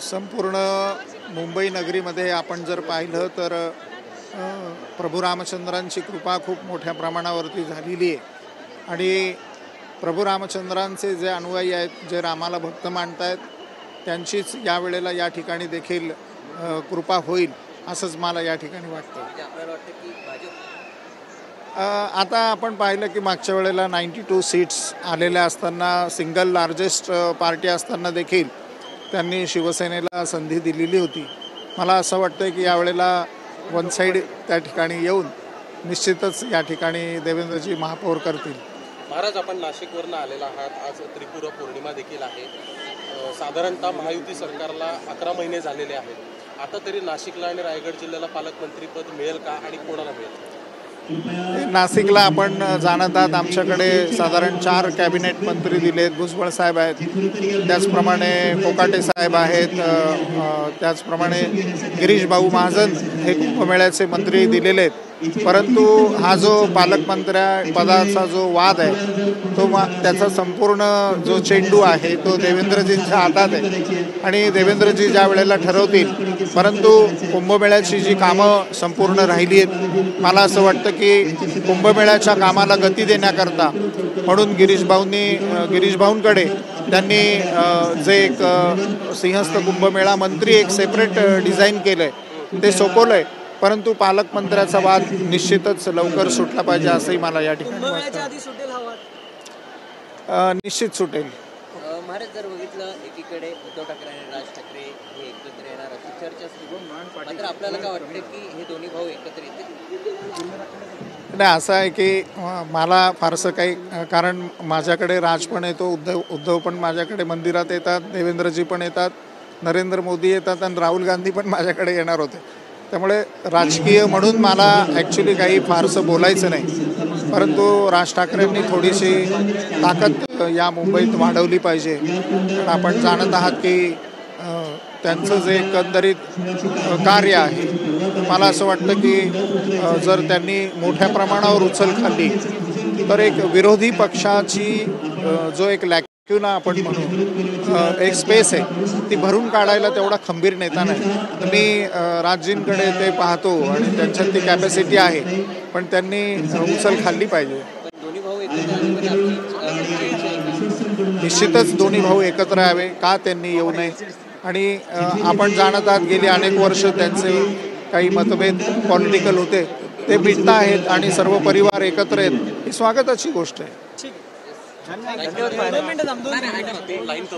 संपूर्ण मुंबई नगरीमध्ये आपण जर पाहिलं तर प्रभू रामचंद्रांची कृपा खूप मोठ्या प्रमाणावरती झालेली आहे आणि प्रभू रामचंद्रांचे जे अनुयायी आहेत, जे रामाला भक्त मानतायत, त्यांचीच या वेळेला या ठिकाणी देखील कृपा होईल असंच मला या ठिकाणी वाटतं। आता आपण पाहिलं की मागच्या वेळेला 92 सीट्स आलेल्या असताना, सिंगल लार्जेस्ट पार्टी असताना देखील त्यांनी शिवसेनेला संधी दिलेली होती। मला असं वाटतं की यावेळेला वन साइड त्या ठिकाणी येऊन निश्चितच या ठिकाणी देवेंद्रजी महापौर करतील। महाराज, आपण नाशिकवरून आलेला आहात, आज त्रिपुरा पौर्णिमा देखील आहे। साधारणतः महायुती सरकारला 11 महिने झालेले आहेत। आता तरी नाशिकला आणि रायगड जिल्ह्याला पालकमंत्रीपद मिळेल का आणि कोणाला मिळेल? नाशिकला आपण जाणत आहात, आमच्याकडे साधारण 4 कॅबिनेट मंत्री दिलेत। भुजबळ साहेब आहेत, त्याचप्रमाणे कोकाटे साहेब आहेत, त्याचप्रमाणे गिरीश भाऊ महाजन हे कुंभमेळ्याचे मंत्री दिलेले आहेत। परंतु हा जो पालकमंत्री पदाचा जो वाद आहे तो त्याचा संपूर्ण जो चेंडू आहे तो देवेंद्रजींच्या हातात आहे आणि देवेंद्रजी ज्या वेळेला ठरवतील। परंतु कुंभमेळ्याची जी कामं संपूर्ण राहिली आहेत, मला असं वाटतं की कुंभमेळ्याच्या कामाला गती देण्याकरता म्हणून गिरीश भाऊंकडे त्यांनी जे एक सिंहस्थ कुंभमेळा मंत्री एक सेपरेट डिझाईन केलं आहे ते सोपवलं आहे। परंतु पालकमंत्र्याचा वाद निश्चितच लवकर सुटला पाहिजे असंही मला या ठिकाणी वाटतं। निश्चित सुटेल। महाराज, जर बघितलं एकीकडे उद्धव ठाकरे आणि राज ठाकरे हे एकत्र येणार अशी चर्चा सुरू, मात्र आपल्याला काय वाटतं की हे दोन्ही भाऊ एकत्र येतील? नाही, असं आहे की मला फारसं काही, कारण माझ्याकडे राज पण येतो, उद्धव पण माझ्याकडे मंदिरात येतात, देवेंद्रजी पण येतात, नरेंद्र मोदी येतात आणि राहुल गांधी पण माझ्याकडे येणार होते। त्यामुळे राजकीय म्हणून मला ॲक्च्युली काही फारसं बोलायचं नाही। परंतु राज ठाकरेंनी थोडीशी ताकद या मुंबईत वाढवली पाहिजे। कारण आपण जाणत आहात की त्यांचं जे एकंदरीत कार्य आहे, मला असं वाटतं की जर त्यांनी मोठ्या प्रमाणावर उचल खाल्ली तर एक विरोधी पक्षाची जो एक लॅक्युना आपण म्हणू, एक स्पेस आहे ती भरून काढायला तेवढा खंबीर नेता नाही। तर मी राजजींकडे ते पाहतो आणि त्यांच्यात ती कॅपॅसिटी आहे, पण त्यांनी उचल खाल्ली पाहिजे। निश्चितच दोन्ही भाऊ एकत्र यावे, का त्यांनी येऊ नये? आणि आपण जाणत आहात गेली अनेक वर्ष त्यांचे काही मतभेद पॉलिटिकल होते, ते मिटत आहेत आणि सर्व परिवार एकत्र आहेत, ही स्वागताची गोष्ट आहे।